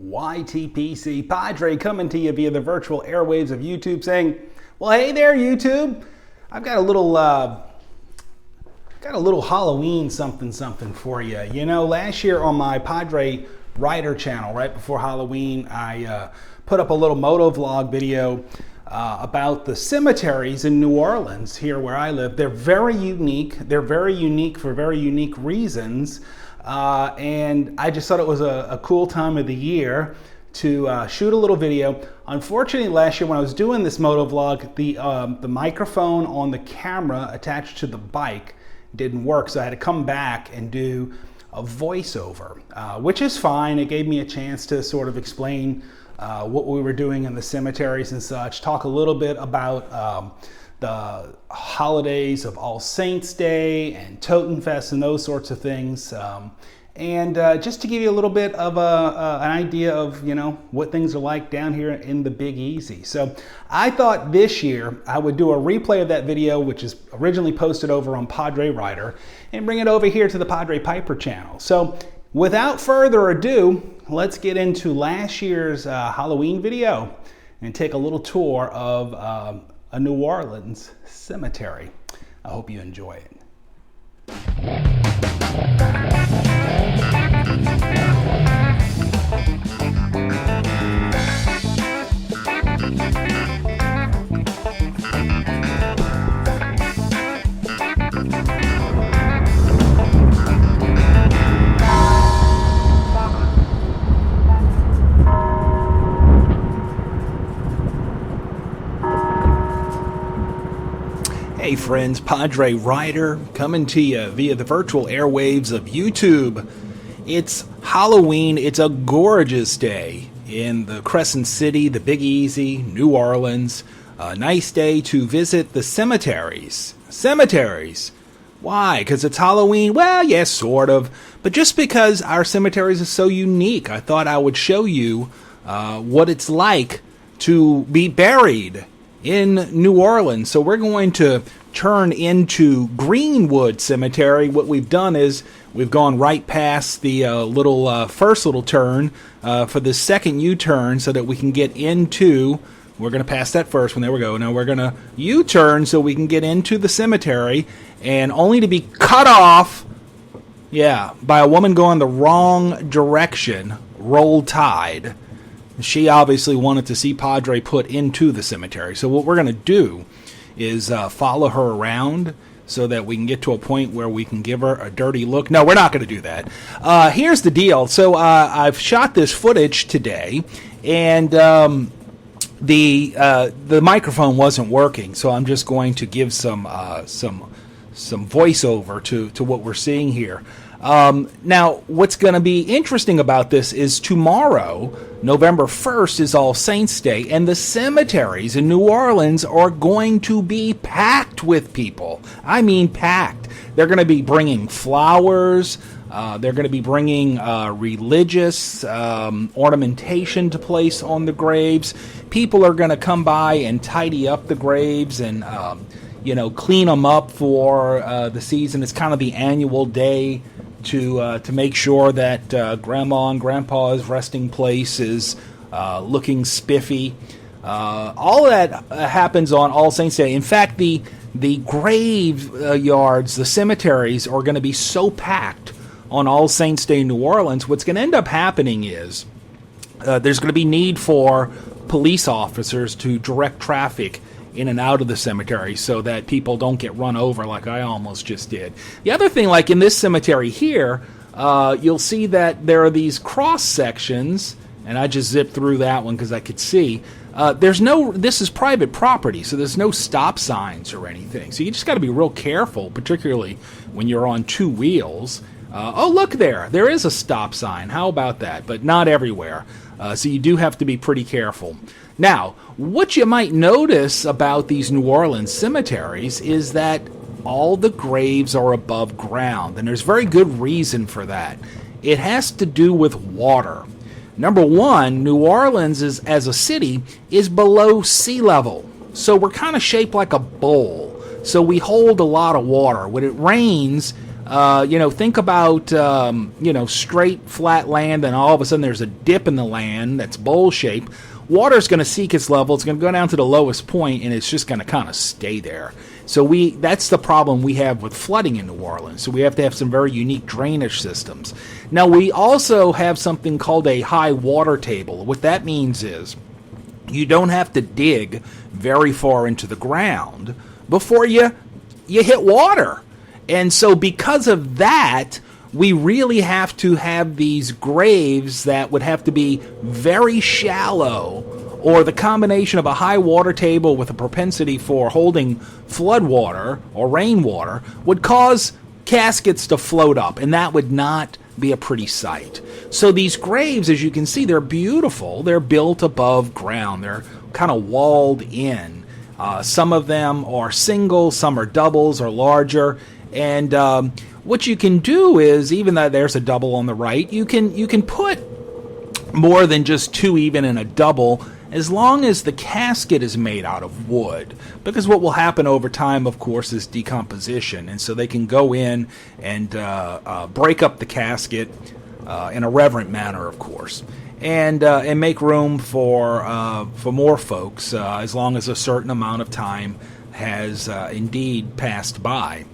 YTPC Padre coming to you via the virtual airwaves of YouTube saying, well, hey there, YouTube. I've got a little Halloween something for you. You know, last year on my Padre Rider channel, right before Halloween, I put up a little moto vlog video about the cemeteries in New Orleans, here where I live. They're very unique. They're very unique for very unique reasons. And I just thought it was a cool time of the year to shoot a little video. Unfortunately, last year when I was doing this moto vlog, the microphone on the camera attached to the bike didn't work, so I had to come back and do a voiceover, which is fine. It gave me a chance to sort of explain what we were doing in the cemeteries and such, talk a little bit about the holidays of All Saints Day and Totenfest and those sorts of things, and just to give you a little bit of an idea of, you know, what things are like down here in the Big Easy. So I thought this year I would do a replay of that video, which is originally posted over on Padre Rider, and bring it over here to the Padre Piper channel. So without further ado, let's get into last year's Halloween video and take a little tour of a New Orleans cemetery. I hope you enjoy it. Hey friends, Padre Rider coming to you via the virtual airwaves of YouTube. It's Halloween. It's a gorgeous day in the Crescent City, the Big Easy, New Orleans. A nice day to visit the cemeteries. Cemeteries. Why? Because it's Halloween? Well, yes, sort of. But just because our cemeteries are so unique, I thought I would show you what it's like to be buried in New Orleans. So we're going to turn into Greenwood Cemetery. What we've done is we've gone right past the first little turn for the second U-turn so that we can get into, we're going to pass that first one, there we go. Now we're going to U-turn so we can get into the cemetery, and only to be cut off, by a woman going the wrong direction. Roll Tide. She obviously wanted to see Padre put into the cemetery. So what we're going to do is follow her around so that we can get to a point where we can give her a dirty look. No, we're not going to do that. Here's the deal. So I've shot this footage today, and the microphone wasn't working. So I'm just going to give some voiceover to what we're seeing here. Now, what's going to be interesting about this is tomorrow, November 1st, is All Saints Day, and the cemeteries in New Orleans are going to be packed with people. I mean packed. They're going to be bringing flowers. They're going to be bringing religious ornamentation to place on the graves. People are going to come by and tidy up the graves and clean them up for the season. It's kind of the annual day to make sure that Grandma and Grandpa's resting place is looking spiffy. All of that happens on All Saints Day. In fact, the graveyards, the cemeteries, are going to be so packed on All Saints Day in New Orleans. What's going to end up happening is there's going to be need for police officers to direct traffic in and out of the cemetery so that people don't get run over like I almost just did. The other thing, like in this cemetery here, you'll see that there are these cross sections, and I just zipped through that one because I could see. This is private property, so there's no stop signs or anything. So you just got to be real careful, particularly when you're on two wheels. Oh, look there. There is a stop sign. How about that? But not everywhere. So you do have to be pretty careful. Now, what you might notice about these New Orleans cemeteries is that all the graves are above ground, and there's very good reason for that. It has to do with water. Number one, New Orleans as a city is below sea level, so we're kind of shaped like a bowl. So we hold a lot of water. When it rains, Think about, straight, flat land, and all of a sudden there's a dip in the land that's bowl-shaped. Water's going to seek its level. It's going to go down to the lowest point, and it's just going to kind of stay there. So that's the problem we have with flooding in New Orleans. So we have to have some very unique drainage systems. Now, we also have something called a high water table. What that means is you don't have to dig very far into the ground before you hit water. And so because of that, we really have to have these graves that would have to be very shallow, or the combination of a high water table with a propensity for holding flood water or rainwater would cause caskets to float up, and that would not be a pretty sight. So these graves, as you can see, they're beautiful. They're built above ground. They're kind of walled in. Some of them are single, some are doubles or larger, and what you can do is, even though there's a double on the right, you can put more than just two even in a double, as long as the casket is made out of wood. Because what will happen over time, of course, is decomposition, and so they can go in and break up the casket in a reverent manner, of course, and make room for more folks, as long as a certain amount of time has indeed passed by.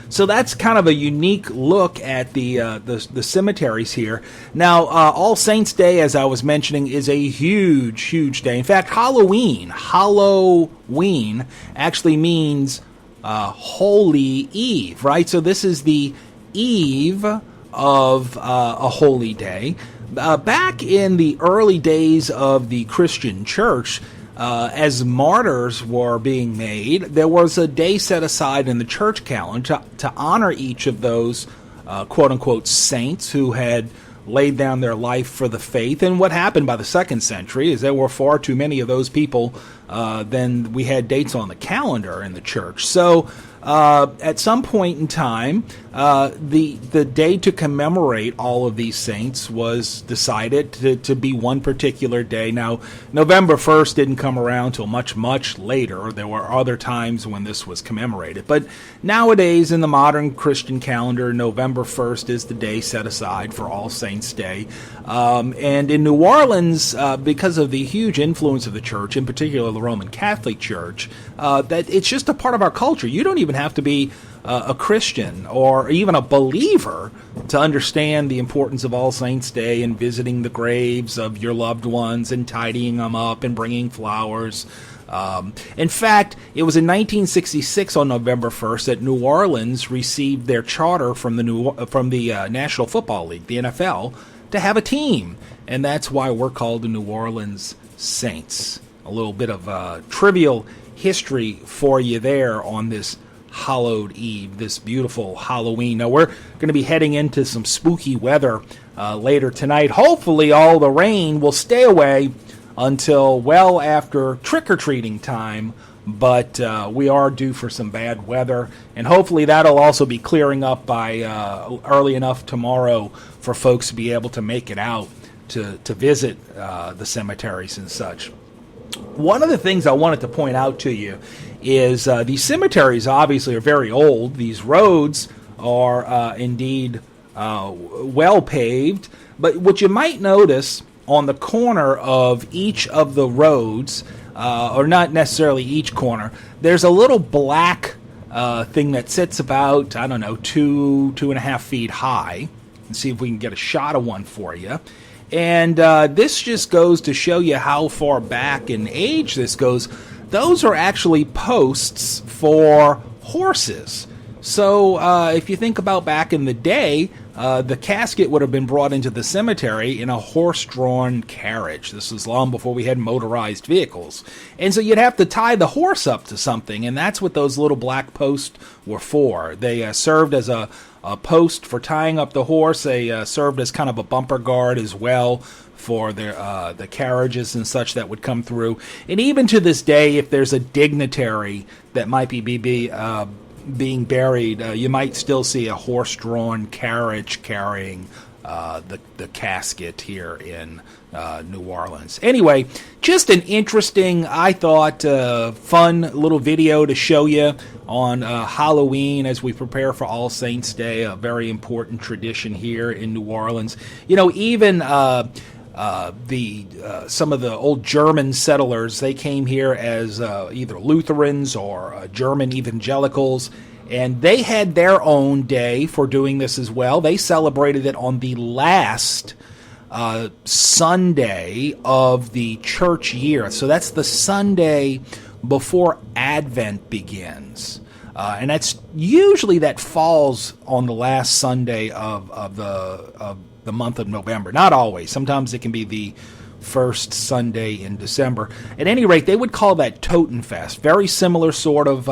So that's kind of a unique look at the cemeteries here. Now, All Saints Day, as I was mentioning, is a huge, huge day. In fact, Halloween actually means Holy Eve, right? So this is the eve of a holy day. Back in the early days of the Christian church, as martyrs were being made, there was a day set aside in the church calendar to honor each of those quote-unquote saints who had laid down their life for the faith. And what happened by the 2nd century is there were far too many of those people than we had dates on the calendar in the church. So at some point in time, the day to commemorate all of these saints was decided to be one particular day. Now, November 1st didn't come around till much, much later. There were other times when this was commemorated. But nowadays, in the modern Christian calendar, November 1st is the day set aside for All Saints Day. And in New Orleans, because of the huge influence of the church, in particular the Roman Catholic Church, that it's just a part of our culture. You don't even have to be a Christian or even a believer to understand the importance of All Saints Day and visiting the graves of your loved ones and tidying them up and bringing flowers. In fact, it was in 1966 on November 1st that New Orleans received their charter from the National Football League, the NFL, to have a team, and that's why we're called the New Orleans Saints. A little bit of trivial history for you there on this hallowed eve, this beautiful Halloween. Now, we're going to be heading into some spooky weather later tonight. Hopefully all the rain will stay away until well after trick-or-treating time, but we are due for some bad weather, and hopefully that'll also be clearing up by early enough tomorrow for folks to be able to make it out to visit the cemeteries and such. One of the things I wanted to point out to you is these cemeteries obviously are very old. These roads are indeed well paved, but what you might notice on the corner of each of the roads, or not necessarily each corner, there's a little black thing that sits about, 2.5 feet high. Let's see if we can get a shot of one for you. And this just goes to show you how far back in age this goes. Those are actually posts for horses. So if you think about back in the day, the casket would have been brought into the cemetery in a horse-drawn carriage. This was long before we had motorized vehicles. And so you'd have to tie the horse up to something, and that's what those little black posts were for. They served as a post for tying up the horse. They served as kind of a bumper guard as well for the carriages and such that would come through. And even to this day, if there's a dignitary that might be being buried, you might still see a horse-drawn carriage carrying the casket here in New Orleans. Anyway, just an interesting, I thought, fun little video to show you on Halloween as we prepare for All Saints Day, a very important tradition here in New Orleans. You know, even some of the old German settlers, they came here as either Lutherans or German evangelicals, and they had their own day for doing this as well. They celebrated it on the last Sunday of the church year. So that's the Sunday before Advent begins. And that's usually that falls on the last Sunday of the month of November. Not always. Sometimes it can be the first Sunday in December. At any rate, they would call that Totenfest. Very similar sort of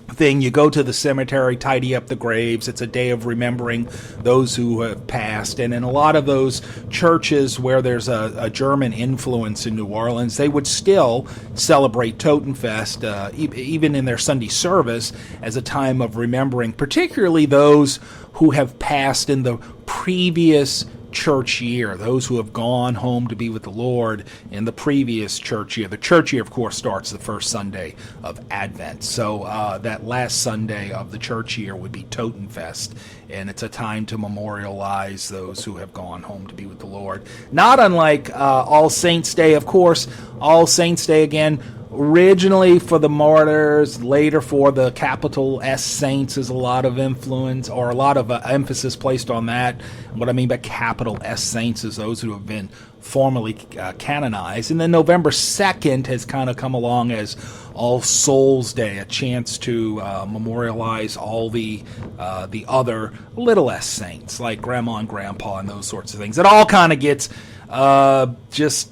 thing. You go to the cemetery, tidy up the graves. It's a day of remembering those who have passed. And in a lot of those churches where there's a German influence in New Orleans, they would still celebrate Totenfest, even in their Sunday service, as a time of remembering, particularly those who have passed in the previous church year, those who have gone home to be with the Lord in the previous church year. The church year, of course, starts the first Sunday of Advent. So that last Sunday of the church year would be Totenfest, and it's a time to memorialize those who have gone home to be with the Lord. Not unlike All Saints Day, of course. All Saints Day, again, originally for the martyrs, later for the capital S saints, is a lot of influence, or a lot of emphasis placed on that. What I mean by capital S saints is those who have been formally canonized. And then November 2nd has kind of come along as All Souls Day, a chance to memorialize all the other little S saints, like Grandma and Grandpa and those sorts of things. It all kind of gets I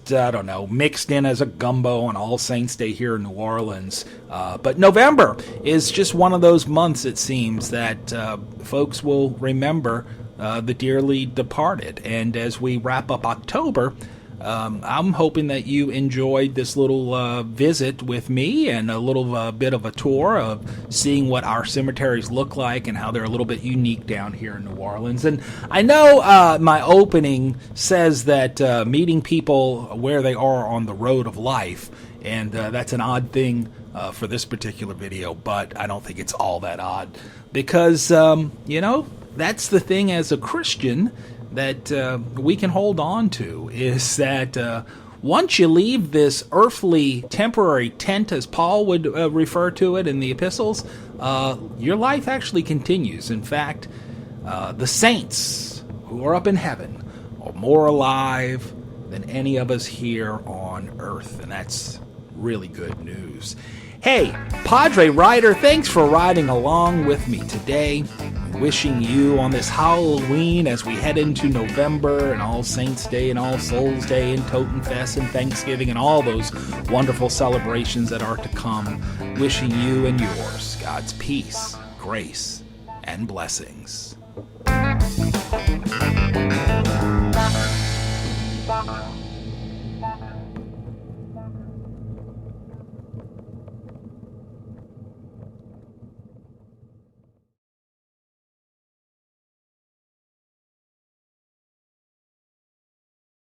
don't know, mixed in as a gumbo on All Saints Day here in New Orleans. But November is just one of those months, it seems, that folks will remember the dearly departed. And as we wrap up October, I'm hoping that you enjoyed this little visit with me and a little bit of a tour of seeing what our cemeteries look like and how they're a little bit unique down here in New Orleans. And I know my opening says that meeting people where they are on the road of life, and that's an odd thing for this particular video, but I don't think it's all that odd because, that's the thing as a Christian that we can hold on to, is that once you leave this earthly temporary tent, as Paul would refer to it in the epistles, your life actually continues. In fact, the saints who are up in heaven are more alive than any of us here on earth, and that's really good news. Hey, Padre Rider, thanks for riding along with me today. Wishing you on this Halloween, as we head into November and All Saints Day and All Souls Day and Totenfest and Thanksgiving and all those wonderful celebrations that are to come, wishing you and yours God's peace, grace, and blessings.